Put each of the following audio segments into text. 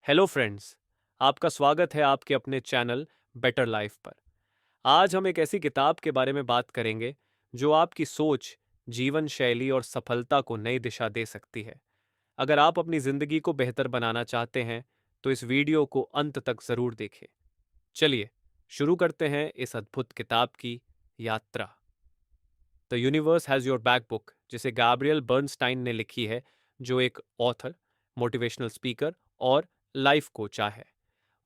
Hello friends. आपका स्वागत है आपके अपने चैनल बेटर लाइफ पर। आज हम एक ऐसी किताब के बारे में बात करेंगे जो आपकी सोच, जीवन शैली और सफलता को नई दिशा दे सकती है। अगर आप अपनी जिंदगी को बेहतर बनाना चाहते हैं तो इस वीडियो को अंत तक जरूर देखें। चलिए शुरू करते हैं इस अद्भुत किताब की यात्रा। The universe has your back book, जिसे गैब्रियल बर्नस्टाइन ने लिखी है, जो एक ऑथर, मोटिवेशनल स्पीकर और लाइफ कोचा है।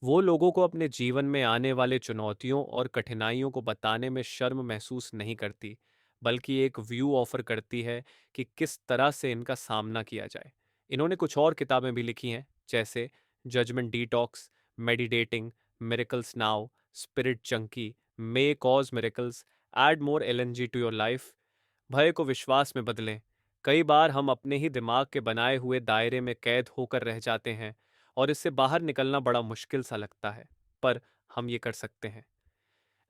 वो लोगों को अपने जीवन में आने वाले चुनौतियों और कठिनाइयों को बताने में शर्म महसूस नहीं करती, बल्कि एक व्यू ऑफर करती है कि किस तरह से इनका सामना किया जाए। इन्होंने कुछ और किताबें भी लिखी हैं, जैसे judgement detox, meditating, miracles now, spirit junkie, may cause miracles, add more एलएनजी टू योर लाइफ, भय को विश्वास में बदलें। कई बार हम अपने ही दिमाग के बनाए हुए दायरे में कैद होकर रह जाते हैं और इससे बाहर निकलना बड़ा मुश्किल सा लगता है, पर हम ये कर सकते हैं।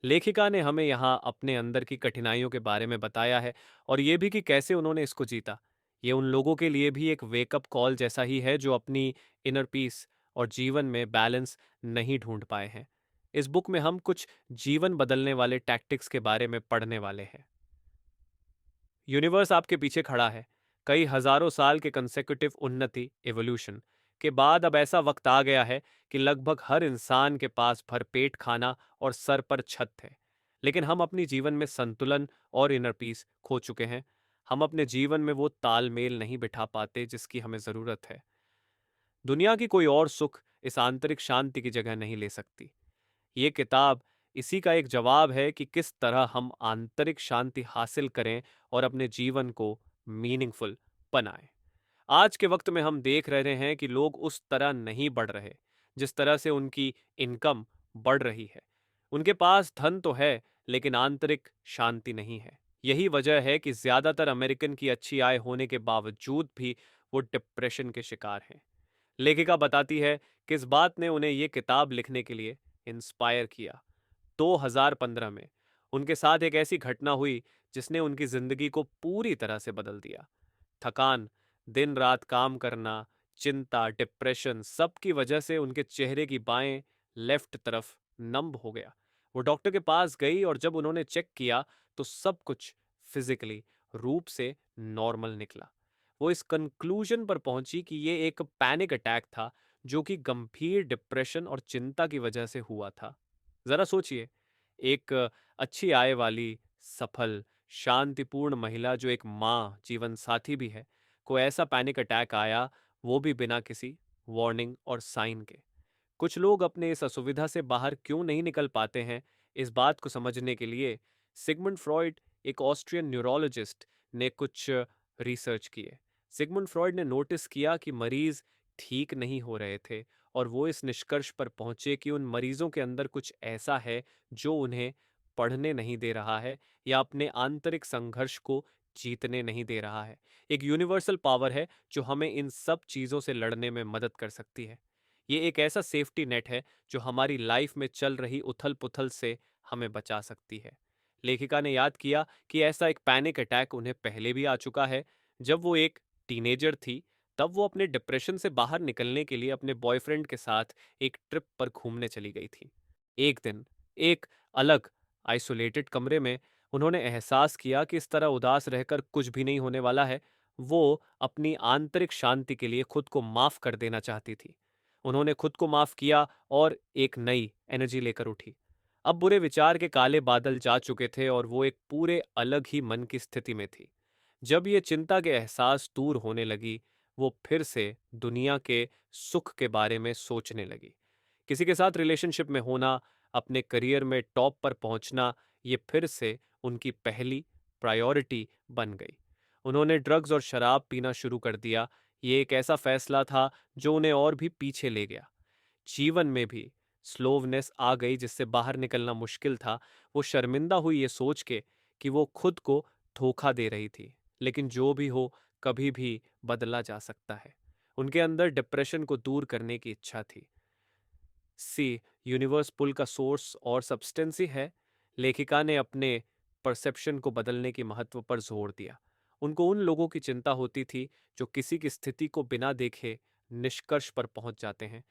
लेखिका ने हमें यहाँ अपने अंदर की कठिनाइयों के बारे में बताया है और ये भी कि कैसे उन्होंने इसको जीता। ये उन लोगों के लिए भी एक वेकअप कॉल जैसा ही है जो अपनी इनर पीस और जीवन में बैलेंस नहीं ढूंढ पाए हैं। इस बुक में हम कुछ जीवन बदलने वाले टैक्टिक्स के बारे में पढ़ने वाले हैं। यूनिवर्स आपके पीछे खड़ा है। कई हजारों साल के कंसेक्यूटिव उन्नति, एवोल्यूशन के बाद अब ऐसा वक्त आ गया है कि लगभग हर इंसान के पास भरपेट खाना और सर पर छत है। लेकिन हम अपनी जीवन में संतुलन और इनर पीस खो चुके हैं। हम अपने जीवन में वो तालमेल नहीं बिठा पाते जिसकी हमें जरूरत है। दुनिया की कोई और सुख इस आंतरिक शांति की जगह नहीं ले सकती। ये किताब इसी का एक जवाब है कि किस तरह हम आंतरिक शांति हासिल करें और अपने जीवन को मीनिंगफुल बनाएं। आज के वक्त में हम देख रहे हैं कि लोग उस तरह नहीं बढ़ रहे जिस तरह से उनकी इनकम बढ़ रही है। उनके पास धन तो है, लेकिन आंतरिक शांति नहीं है। यही वजह है कि ज्यादातर अमेरिकन की अच्छी आय होने के बावजूद भी वो डिप्रेशन के शिकार हैं। लेखिका बताती है कि इस बात ने उन्हें ये किताब लिखने के लिए इंस्पायर किया। 2015 में उनके साथ एक ऐसी घटना हुई जिसने उनकी जिंदगी को पूरी तरह से बदल दिया। थकान, दिन रात काम करना, चिंता, डिप्रेशन, सब की वजह से उनके चेहरे की बाएं लेफ्ट तरफ नम हो गया। वो डॉक्टर के पास गई और जब उन्होंने चेक किया तो सब कुछ फिजिकली रूप से नॉर्मल निकला। वो इस कंक्लूजन पर पहुंची कि ये एक पैनिक अटैक था जो कि गंभीर डिप्रेशन और चिंता की वजह से हुआ था। जरा सोचिए, एक अच्छी आय वाली, सफल, शांतिपूर्ण महिला जो एक माँ, जीवन साथी भी है, को ऐसा पैनिक अटैक आया, वो भी बिना किसी वार्निंग और साइन के। कुछ लोग अपने इस असुविधा से बाहर क्यों नहीं निकल पाते हैं, इस बात को समझने के लिए सिगमंड फ्रॉइड, एक ऑस्ट्रियन न्यूरोलॉजिस्ट, ने कुछ रिसर्च किए। सिगमंड फ्रॉइड ने नोटिस किया कि मरीज ठीक नहीं हो रहे थे और वो इस निष्कर्ष पर पहुंचे कि उन मरीजों के अंदर कुछ ऐसा है जो उन्हें पढ़ने नहीं दे रहा है या अपने आंतरिक संघर्ष को जीतने नहीं दे रहा है। एक यूनिवर्सल पावर है जो हमें इन सब चीजों से लड़ने में मदद कर सकती है। ये एक ऐसा सेफ्टी नेट है जो हमारी लाइफ में चल रही उथल पुथल से हमें बचा सकती है। लेखिका ने याद किया कि ऐसा एक पैनिक अटैक उन्हें पहले भी आ चुका है। जब वो एक टीनेजर थी, तब वो अपने डिप्रेशन से बाहर निकलने के लिए अपने बॉयफ्रेंड के साथ एक ट्रिप पर घूमने चली गई थी। एक दिन एक अलग आइसोलेटेड कमरे में उन्होंने एहसास किया कि इस तरह उदास रहकर कुछ भी नहीं होने वाला है। वो अपनी आंतरिक शांति के लिए खुद को माफ कर देना चाहती थी। उन्होंने खुद को माफ किया और एक नई एनर्जी लेकर उठी। अब बुरे विचार के काले बादल जा चुके थे और वो एक पूरे अलग ही मन की स्थिति में थी। जब ये चिंता के एहसास दूर होने लगी, वो फिर से दुनिया के सुख के बारे में सोचने लगी। किसी के साथ रिलेशनशिप में होना, अपने करियर में टॉप पर पहुंचना, ये फिर से उनकी पहली प्रायोरिटी बन गई। उन्होंने ड्रग्स और शराब पीना शुरू कर दिया। ये एक ऐसा फैसला था जो उन्हें और भी पीछे ले गया। जीवन में भी स्लोवनेस आ गई जिससे बाहर निकलना मुश्किल था। वो शर्मिंदा हुई ये सोच के कि वो खुद को धोखा दे रही थी। लेकिन जो भी हो, कभी भी बदला जा सकता है। उनके अंदर डिप्रेशन को दूर करने की इच्छा थी। सी यूनिवर्स पुल का सोर्स और सब्सटेंस ही है। लेखिका ने अपने परसेप्शन को बदलने की महत्व पर जोर दिया। उनको उन लोगों की चिंता होती थी जो किसी की स्थिति को बिना देखे निष्कर्ष पर पहुंच जाते हैं।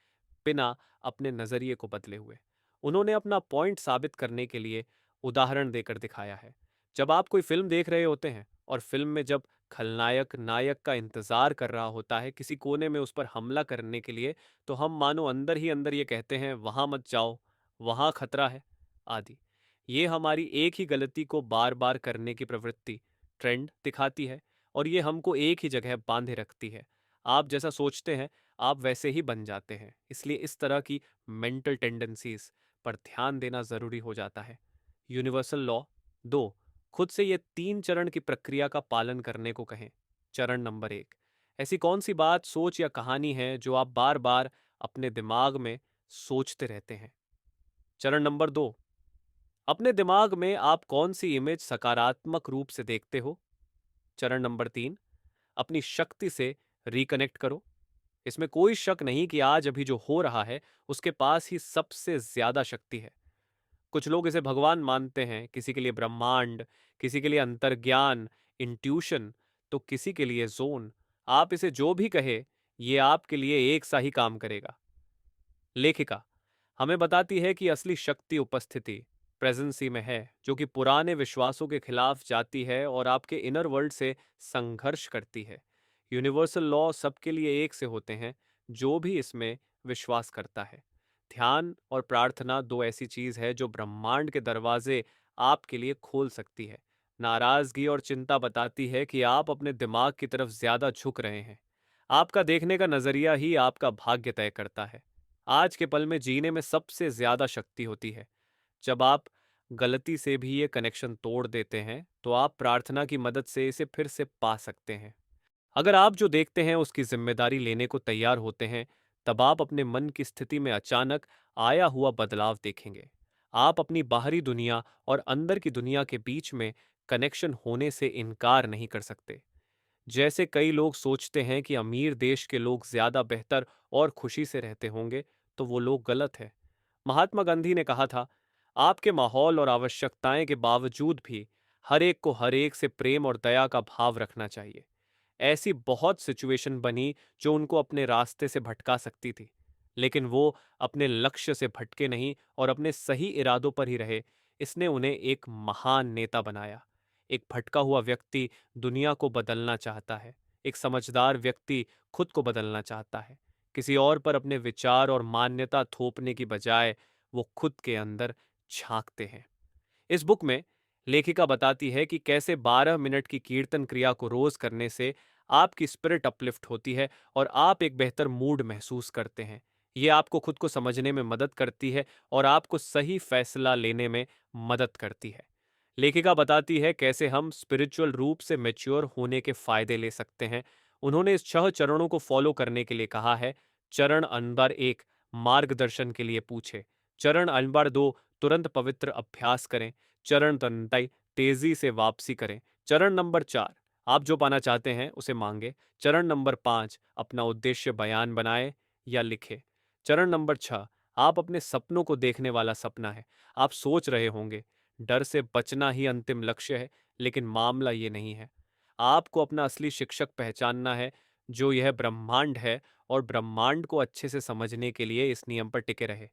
बिना अपने नजरिए को बदले हुए। उन्होंने अपना पॉइंट साबित करने के लिए उदाहरण देकर दिखाया है। जब आप कोई फिल्म देख रहे होते हैं और फिल्म में जब खलनायक नायक का इंतजार कर रहा होता है किसी कोने में उस पर हमला करने के लिए, तो हम मानो अंदर ही अंदर ये कहते हैं, वहां मत जाओ, वहां खतरा है, आदि। ये हमारी एक ही गलती को बार बार करने की प्रवृत्ति, ट्रेंड दिखाती है, और ये हमको एक ही जगह बांधे रखती है। आप जैसा सोचते हैं आप वैसे ही बन जाते हैं। इसलिए इस तरह की मेंटल टेंडेंसीज पर ध्यान देना जरूरी हो जाता है। यूनिवर्सल लॉ 2, खुद से ये 3 चरण की प्रक्रिया का पालन करने को कहें। चरण नंबर 1, ऐसी कौन सी बात, सोच या कहानी है जो आप बार बार अपने दिमाग में सोचते रहते हैं। चरण नंबर 2, अपने दिमाग में आप कौन सी इमेज सकारात्मक रूप से देखते हो। चरण नंबर 3, अपनी शक्ति से रिकनेक्ट करो। इसमें कोई शक नहीं कि आज अभी जो हो रहा है उसके पास ही सबसे ज्यादा शक्ति है। कुछ लोग इसे भगवान मानते हैं, किसी के लिए ब्रह्मांड, किसी के लिए अंतर्ज्ञान, इंट्यूशन, तो किसी के लिए जोन। आप इसे जो भी कहे, ये आपके लिए एक सा ही काम करेगा। लेखिका हमें बताती है कि असली शक्ति उपस्थिति, प्रेजेंसी में है, जो कि पुराने विश्वासों के खिलाफ जाती है और आपके इनर वर्ल्ड से संघर्ष करती है। यूनिवर्सल लॉ सबके लिए एक से होते हैं, जो भी इसमें विश्वास करता है। ध्यान और प्रार्थना दो ऐसी चीज है जो ब्रह्मांड के दरवाजे आपके लिए खोल सकती है। नाराजगी और चिंता बताती है कि आप अपने दिमाग की तरफ ज्यादा झुक रहे हैं। आपका देखने का नजरिया ही आपका भाग्य तय करता है। आज के पल में जीने में सबसे ज्यादा शक्ति होती है। जब आप गलती से भी ये कनेक्शन तोड़ देते हैं तो आप प्रार्थना की मदद से इसे फिर से पा सकते हैं। अगर आप जो देखते हैं उसकी जिम्मेदारी लेने को तैयार होते हैं, तब आप अपने मन की स्थिति में अचानक आया हुआ बदलाव देखेंगे। आप अपनी बाहरी दुनिया और अंदर की दुनिया के बीच में कनेक्शन होने से इनकार नहीं कर सकते। जैसे कई लोग सोचते हैं कि अमीर देश के लोग ज्यादा बेहतर और खुशी से रहते होंगे, तो वो लोग गलत है। महात्मा गांधी ने कहा था, आपके माहौल और आवश्यकताएं के बावजूद भी हर एक को हर एक से प्रेम और दया का भाव रखना चाहिए। ऐसी बहुत सिचुएशन बनी जो उनको अपने रास्ते से भटका सकती थी, लेकिन वो अपने लक्ष्य से भटके नहीं और अपने सही इरादों पर ही रहे। इसने उन्हें एक महान नेता बनाया। एक भटका हुआ व्यक्ति दुनिया को बदलना चाहता है, एक समझदार व्यक्ति खुद को बदलना चाहता है। किसी और पर अपने विचार और मान्यता थोपने की बजाय वो खुद के अंदर झांकते हैं। इस बुक में लेखिका बताती है कि कैसे 12 मिनट की कीर्तन क्रिया को रोज करने से आपकी स्पिरिट अपलिफ्ट होती है और आप एक बेहतर मूड महसूस करते हैं। ये आपको खुद को समझने में मदद करती है और आपको सही फैसला लेने में मदद करती है। लेखिका बताती है कैसे हम स्पिरिचुअल रूप से मैच्योर होने के फायदे ले सकते हैं। उन्होंने इस 6 चरणों को फॉलो करने के लिए कहा है। चरण नंबर 1, मार्गदर्शन के लिए पूछे। चरण नंबर 2, तुरंत पवित्र अभ्यास करें। चरण नंबर 3, तेजी से वापसी करें। चरण नंबर 4, आप जो पाना चाहते हैं उसे मांगे। चरण नंबर 5, अपना उद्देश्य बयान बनाए या लिखे। चरण नंबर 6, आप अपने सपनों को देखने वाला सपना है। आप सोच रहे होंगे, डर से बचना ही अंतिम लक्ष्य है, लेकिन मामला ये नहीं है। आपको अपना असली शिक्षक पहचानना है, जो यह ब्रह्मांड है, और ब्रह्मांड को अच्छे से समझने के लिए इस नियम पर टिके रहे।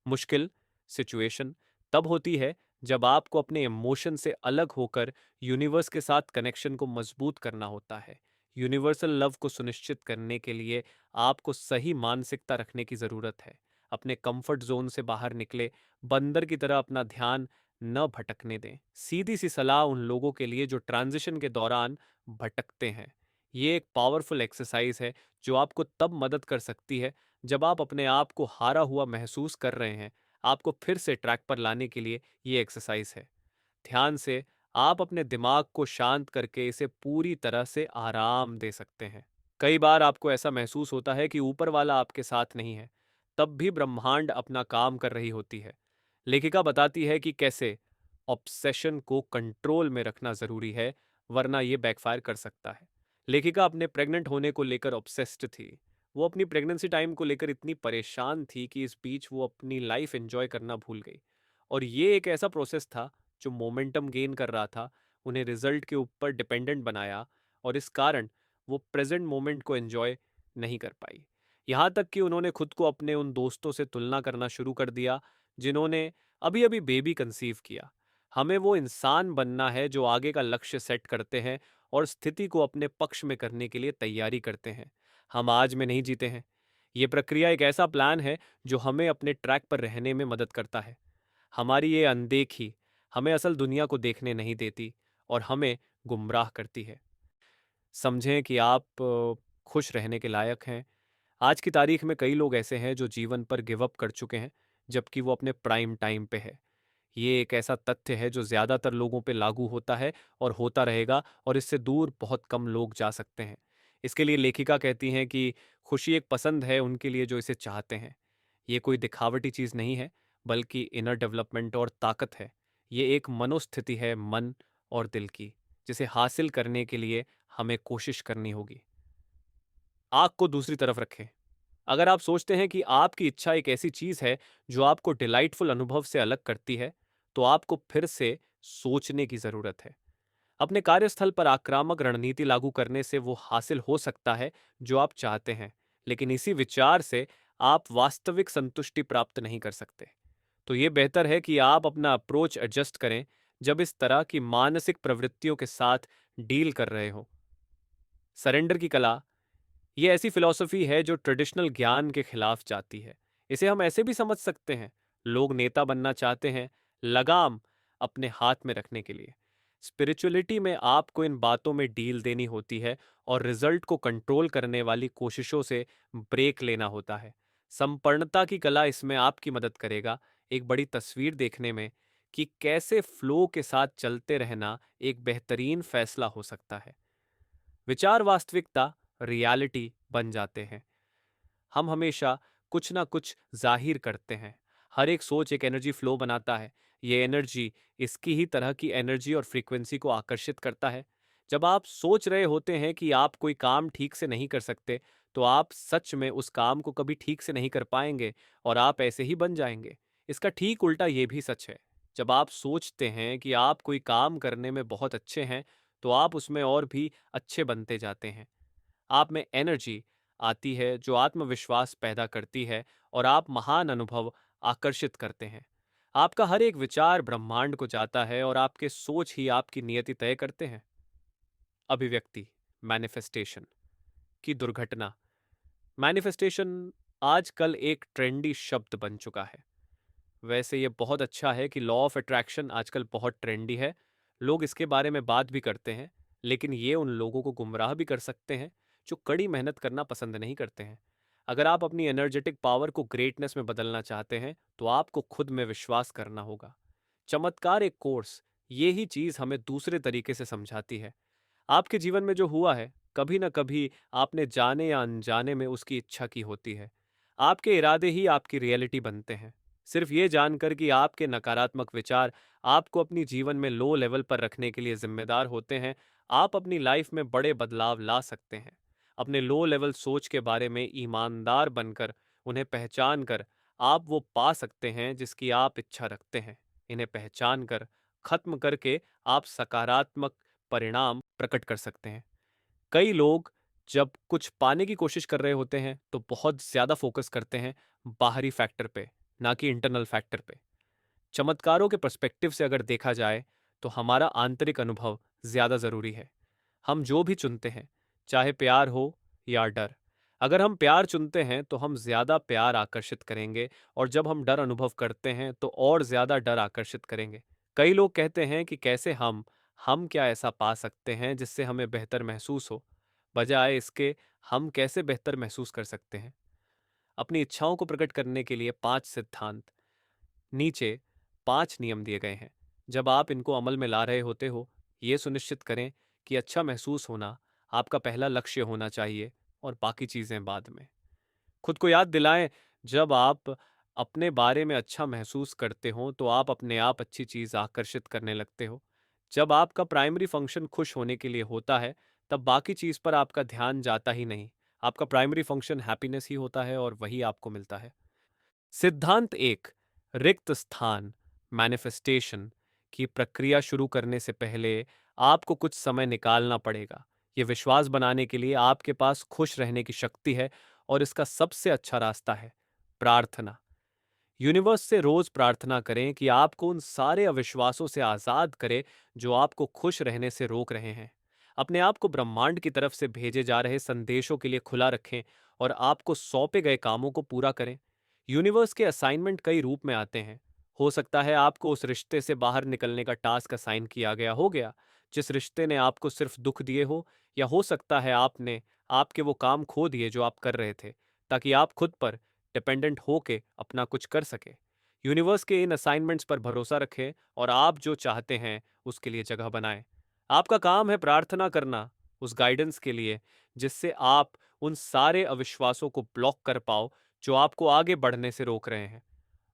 मुश्किल सिचुएशन तब होती है जब आपको अपने इमोशन से अलग होकर यूनिवर्स के साथ कनेक्शन को मजबूत करना होता है। यूनिवर्सल लव को सुनिश्चित करने के लिए आपको सही मानसिकता रखने की जरूरत है। अपने कंफर्ट जोन से बाहर निकले, बंदर की तरह अपना ध्यान न भटकने दें। सीधी सी सलाह उन लोगों के लिए जो ट्रांजिशन के दौरान भटकते हैं। ये एक पावरफुल एक्सरसाइज है जो आपको तब मदद कर सकती है जब आप अपने आप को हारा हुआ महसूस कर रहे हैं। आपको फिर से ट्रैक पर लाने के लिए ये एक्सरसाइज है। ध्यान से आप अपने दिमाग को शांत करके इसे पूरी तरह से आराम दे सकते हैं। कई बार आपको ऐसा महसूस होता है कि ऊपर वाला आपके साथ नहीं है, तब भी ब्रह्मांड अपना काम कर रही होती है। लेखिका बताती है कि कैसे ऑब्सेशन को कंट्रोल में रखना जरूरी है, वरना यह बैकफायर कर सकता है। लेखिका अपने प्रेग्नेंट होने को लेकर ऑब्सेस्ड थी। वो अपनी प्रेगनेंसी टाइम को लेकर इतनी परेशान थी कि इस बीच वो अपनी लाइफ एंजॉय करना भूल गई। और ये एक ऐसा प्रोसेस था जो मोमेंटम गेन कर रहा था, उन्हें रिजल्ट के ऊपर डिपेंडेंट बनाया, और इस कारण वो प्रेजेंट मोमेंट को एंजॉय नहीं कर पाई। यहाँ तक कि उन्होंने खुद को अपने उन दोस्तों से तुलना करना शुरू कर दिया जिन्होंने अभी अभी बेबी कंसीव किया। हमें वो इंसान बनना है जो आगे का लक्ष्य सेट करते हैं और स्थिति को अपने पक्ष में करने के लिए तैयारी करते हैं। हम आज में नहीं जीते हैं। ये प्रक्रिया एक ऐसा प्लान है जो हमें अपने ट्रैक पर रहने में मदद करता है। हमारी ये अनदेखी हमें असल दुनिया को देखने नहीं देती और हमें गुमराह करती है। समझें कि आप खुश रहने के लायक हैं। आज की तारीख में कई लोग ऐसे हैं जो जीवन पर गिव अप कर चुके हैं, जबकि वो अपने प्राइम टाइम पे है। ये एक ऐसा तथ्य है जो ज़्यादातर लोगों पे लागू होता है और होता रहेगा, और इससे दूर बहुत कम लोग जा सकते हैं। इसके लिए लेखिका कहती हैं कि खुशी एक पसंद है उनके लिए जो इसे चाहते हैं। ये कोई दिखावटी चीज़ नहीं है, बल्कि इनर डेवलपमेंट और ताकत है। ये एक मनोस्थिति है, मन और दिल की, जिसे हासिल करने के लिए हमें कोशिश करनी होगी। आग को दूसरी तरफ रखें। अगर आप सोचते हैं कि आपकी इच्छा एक ऐसी चीज है जो आपको डिलाइटफुल अनुभव से अलग करती है, तो आपको फिर से सोचने की जरूरत है। अपने कार्यस्थल पर आक्रामक रणनीति लागू करने से वो हासिल हो सकता है जो आप चाहते हैं, लेकिन इसी विचार से आप वास्तविक संतुष्टि प्राप्त नहीं कर सकते। तो ये बेहतर है कि आप अपना अप्रोच एडजस्ट करें जब इस तरह की मानसिक प्रवृत्तियों के साथ डील कर रहे हो। सरेंडर की कला ये ऐसी फिलॉसफी है जो ट्रेडिशनल ज्ञान के खिलाफ जाती है। इसे हम ऐसे भी समझ सकते हैं, लोग नेता बनना चाहते हैं, लगाम अपने हाथ में रखने के लिए। स्पिरिचुअलिटी में आपको इन बातों में डील देनी होती है और रिजल्ट को कंट्रोल करने वाली कोशिशों से ब्रेक लेना होता है। संपन्नता की कला इसमें आपकी मदद करेगा, एक बड़ी तस्वीर देखने में, कि कैसे फ्लो के साथ चलते रहना एक बेहतरीन फैसला हो सकता है। विचार वास्तविकता रियलिटी बन जाते हैं। हम हमेशा कुछ ना कुछ जाहिर करते हैं। हर एक सोच एक एनर्जी फ्लो बनाता है। ये एनर्जी इसकी ही तरह की एनर्जी और फ्रीक्वेंसी को आकर्षित करता है। जब आप सोच रहे होते हैं कि आप कोई काम ठीक से नहीं कर सकते, तो आप सच में उस काम को कभी ठीक से नहीं कर पाएंगे और आप ऐसे ही बन जाएंगे। इसका ठीक उल्टा ये भी सच है। जब आप सोचते हैं कि आप कोई काम करने में बहुत अच्छे हैं, तो आप उसमें और भी अच्छे बनते जाते हैं। आप में एनर्जी आती है जो आत्मविश्वास पैदा करती है और आप महान अनुभव आकर्षित करते हैं। आपका हर एक विचार ब्रह्मांड को जाता है और आपके सोच ही आपकी नियति तय करते हैं। अभिव्यक्ति, मैनिफेस्टेशन की दुर्घटना। मैनिफेस्टेशन आजकल एक ट्रेंडी शब्द बन चुका है। वैसे ये बहुत अच्छा है कि लॉ ऑफ अट्रैक्शन आजकल बहुत ट्रेंडी है। लोग इसके बारे में बात भी करते हैं, लेकिन ये उन लोगों को गुमराह भी कर सकते हैं जो कड़ी मेहनत करना पसंद नहीं करते हैं। अगर आप अपनी एनर्जेटिक पावर को ग्रेटनेस में बदलना चाहते हैं, तो आपको खुद में विश्वास करना होगा। चमत्कार एक कोर्स ये ही चीज हमें दूसरे तरीके से समझाती है। आपके जीवन में जो हुआ है, कभी न कभी आपने जाने या अनजाने में उसकी इच्छा की होती है। आपके इरादे ही आपकी रियलिटी बनते हैं। सिर्फ ये जानकर कि आपके नकारात्मक विचार आपको अपनी जीवन में लो लेवल पर रखने के लिए जिम्मेदार होते हैं, आप अपनी लाइफ में बड़े बदलाव ला सकते हैं। अपने लो लेवल सोच के बारे में ईमानदार बनकर, उन्हें पहचान कर, आप वो पा सकते हैं जिसकी आप इच्छा रखते हैं। इन्हें पहचान कर, खत्म करके, आप सकारात्मक परिणाम प्रकट कर सकते हैं। कई लोग जब कुछ पाने की कोशिश कर रहे होते हैं, तो बहुत ज्यादा फोकस करते हैं बाहरी फैक्टर पे, ना कि इंटरनल फैक्टर पे। चमत्कारों के पर्सपेक्टिव से अगर देखा जाए, तो हमारा आंतरिक अनुभव ज्यादा जरूरी है। हम जो भी चुनते हैं, चाहे प्यार हो या डर, अगर हम प्यार चुनते हैं तो हम ज्यादा प्यार आकर्षित करेंगे, और जब हम डर अनुभव करते हैं तो और ज्यादा डर आकर्षित करेंगे। कई लोग कहते हैं कि कैसे हम क्या ऐसा पा सकते हैं जिससे हमें बेहतर महसूस हो, बजाय इसके हम कैसे बेहतर महसूस कर सकते हैं। अपनी इच्छाओं को प्रकट करने के लिए 5 सिद्धांत, नीचे 5 नियम दिए गए हैं। जब आप इनको अमल में ला रहे होते हो, ये सुनिश्चित करें कि अच्छा महसूस होना आपका पहला लक्ष्य होना चाहिए और बाकी चीजें बाद में। खुद को याद दिलाएं, जब आप अपने बारे में अच्छा महसूस करते हो तो आप अपने आप अच्छी चीज आकर्षित करने लगते हो। जब आपका प्राइमरी फंक्शन खुश होने के लिए होता है, तब बाकी चीज पर आपका ध्यान जाता ही नहीं। आपका प्राइमरी फंक्शन हैप्पीनेस ही होता है और वही आपको मिलता है। सिद्धांत एक, रिक्त स्थान, मैनिफेस्टेशन की प्रक्रिया शुरू करने से पहले आपको कुछ समय निकालना पड़ेगा। ये विश्वास बनाने के लिए आपके पास खुश रहने की शक्ति है और इसका सबसे अच्छा रास्ता है प्रार्थना। यूनिवर्स से रोज प्रार्थना करें कि आपको उन सारे अविश्वासों से आजाद करे जो आपको खुश रहने से रोक रहे हैं। अपने आप को ब्रह्मांड की तरफ से भेजे जा रहे संदेशों के लिए खुला रखें और आपको सौंपे गए कामों को पूरा करें। यूनिवर्स के असाइनमेंट कई रूप में आते हैं। हो सकता है आपको उस रिश्ते से बाहर निकलने का टास्क असाइन किया गया जिस रिश्ते ने आपको सिर्फ दुख दिए हो, या हो सकता है आपने आपके वो काम खो दिए जो आप कर रहे थे, ताकि आप खुद पर डिपेंडेंट होके अपना कुछ कर सके। यूनिवर्स के इन असाइनमेंट्स पर भरोसा रखें और आप जो चाहते हैं उसके लिए जगह बनाएं। आपका काम है प्रार्थना करना उस गाइडेंस के लिए जिससे आप उन सारे अविश्वासों को ब्लॉक कर पाओ जो आपको आगे बढ़ने से रोक रहे हैं।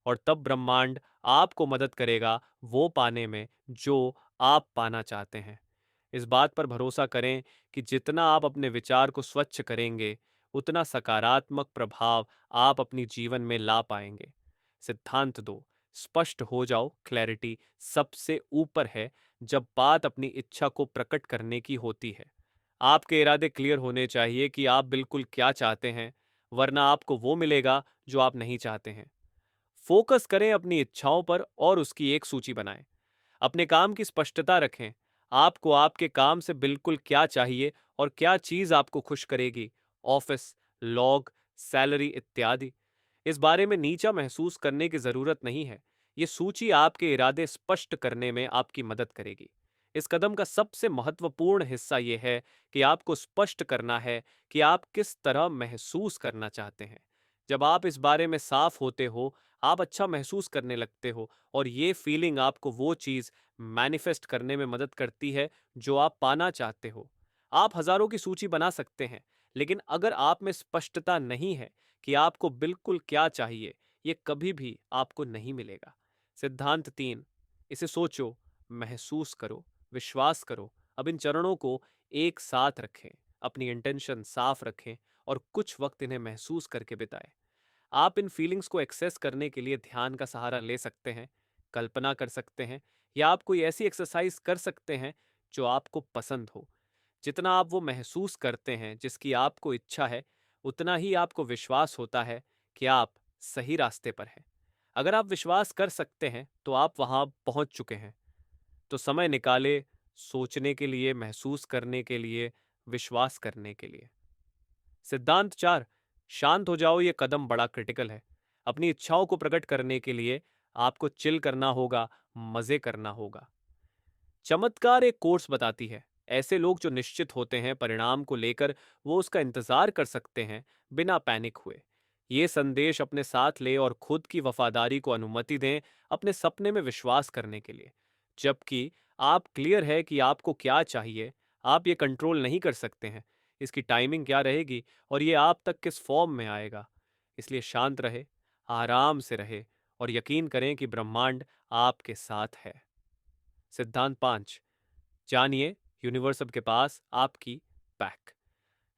और तब ब्रह्मांड आपको मदद करेगा वो पाने में जो आप पाना चाहते हैं। इस बात पर भरोसा करें कि जितना आप अपने विचार को स्वच्छ करेंगे, उतना सकारात्मक प्रभाव आप अपनी जीवन में ला पाएंगे। सिद्धांत 2, स्पष्ट हो जाओ। क्लैरिटी सबसे ऊपर है जब बात अपनी इच्छा को प्रकट करने की होती है। आपके इरादे क्लियर होने चाहिए कि आप बिल्कुल क्या चाहते हैं, वरना आपको वो मिलेगा जो आप नहीं चाहते हैं। फोकस करें अपनी इच्छाओं पर और उसकी एक सूची बनाएं। अपने काम की स्पष्टता रखें। आपको आपके काम से बिल्कुल क्या चाहिए और क्या चीज आपको खुश करेगी। ऑफिस, लॉग, सैलरी इत्यादि। इस बारे में नीचा महसूस करने की जरूरत नहीं है। ये सूची आपके इरादे स्पष्ट करने में आपकी मदद करेगी। इस कदम का सबसे महत्वपूर्ण हिस्सा यह है कि आपको स्पष्ट करना है कि आप किस तरह महसूस करना चाहते हैं। जब आप इस बारे में साफ होते हो, आप अच्छा महसूस करने लगते हो और ये फीलिंग आपको वो चीज मैनिफेस्ट करने में मदद करती है जो आप पाना चाहते हो। आप हजारों की सूची बना सकते हैं, लेकिन अगर आप में स्पष्टता नहीं है कि आपको बिल्कुल क्या चाहिए, ये कभी भी आपको नहीं मिलेगा। सिद्धांत 3, इसे सोचो, महसूस करो, विश्वास करो। अब इन चरणों को एक साथ रखें, अपनी इंटेंशन साफ रखें और कुछ वक्त इन्हें महसूस करके बिताएं। आप इन फीलिंग्स को एक्सेस करने के लिए ध्यान का सहारा ले सकते हैं, कल्पना कर सकते हैं, या आप कोई ऐसी एक्सरसाइज कर सकते हैं जो आपको पसंद हो। जितना आप वो महसूस करते हैं जिसकी आपको इच्छा है, उतना ही आपको विश्वास होता है कि आप सही रास्ते पर हैं। अगर आप विश्वास कर सकते हैं तो आप वहां पहुंच चुके हैं। तो समय निकाले सोचने के लिए, महसूस करने के लिए, विश्वास करने के लिए। सिद्धांत 4, शांत हो जाओ। ये कदम बड़ा क्रिटिकल है। अपनी इच्छाओं को प्रकट करने के लिए आपको चिल करना होगा, मजे करना होगा। चमत्कार एक कोर्स बताती है। ऐसे लोग जो निश्चित होते हैं परिणाम को लेकर, वो उसका इंतजार कर सकते हैं बिना पैनिक हुए। ये संदेश अपने साथ ले और खुद की वफादारी को अनुमति दें अपने सपने में विश्वास करने के लिए। जबकि आप क्लियर है कि आपको क्या चाहिए, आप ये कंट्रोल नहीं कर सकते हैं इसकी टाइमिंग क्या रहेगी और ये आप तक किस फॉर्म में आएगा। इसलिए शांत रहे, आराम से रहे और यकीन करें कि ब्रह्मांड आपके साथ है। सिद्धांत 5, जानिए, यूनिवर्स के पास आपकी बैक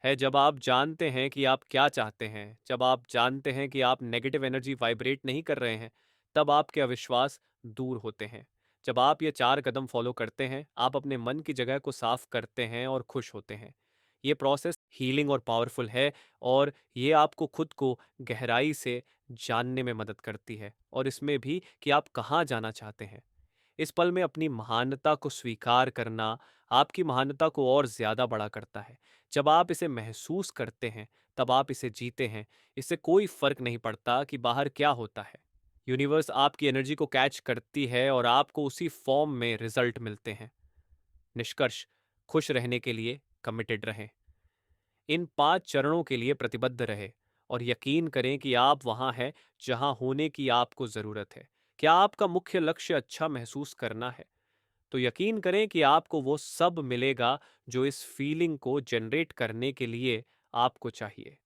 है। जब आप जानते हैं कि आप क्या चाहते हैं, जब आप जानते हैं कि आप नेगेटिव एनर्जी वाइब्रेट नहीं कर रहे हैं, तब आपके अविश्वास दूर होते हैं। जब आप ये 4 कदम फॉलो करते हैं, आप अपने मन की जगह को साफ करते हैं और खुश होते हैं। ये प्रोसेस हीलिंग और पावरफुल है और ये आपको खुद को गहराई से जानने में मदद करती है और इसमें भी कि आप कहाँ जाना चाहते हैं। इस पल में अपनी महानता को स्वीकार करना आपकी महानता को और ज्यादा बड़ा करता है। जब आप इसे महसूस करते हैं, तब आप इसे जीते हैं। इससे कोई फर्क नहीं पड़ता कि बाहर क्या होता है। यूनिवर्स आपकी एनर्जी को कैच करती है और आपको उसी फॉर्म में रिजल्ट मिलते हैं। निष्कर्ष, खुश रहने के लिए कमिटेड रहें, इन 5 चरणों के लिए प्रतिबद्ध रहे और यकीन करें कि आप वहां हैं जहां होने की आपको जरूरत है। क्या आपका मुख्य लक्ष्य अच्छा महसूस करना है? तो यकीन करें कि आपको वो सब मिलेगा जो इस फीलिंग को जनरेट करने के लिए आपको चाहिए।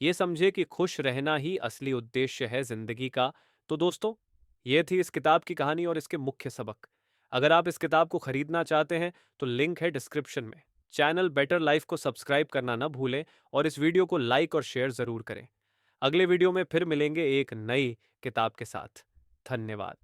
ये समझे कि खुश रहना ही असली उद्देश्य है जिंदगी का। तो दोस्तों, ये थी इस किताब की कहानी और इसके मुख्य सबक। अगर आप इस किताब को खरीदना चाहते हैं तो लिंक है डिस्क्रिप्शन में। चैनल बेटर लाइफ को सब्सक्राइब करना ना भूलें और इस वीडियो को लाइक और शेयर जरूर करें। अगले वीडियो में फिर मिलेंगे एक नई किताब के साथ। धन्यवाद।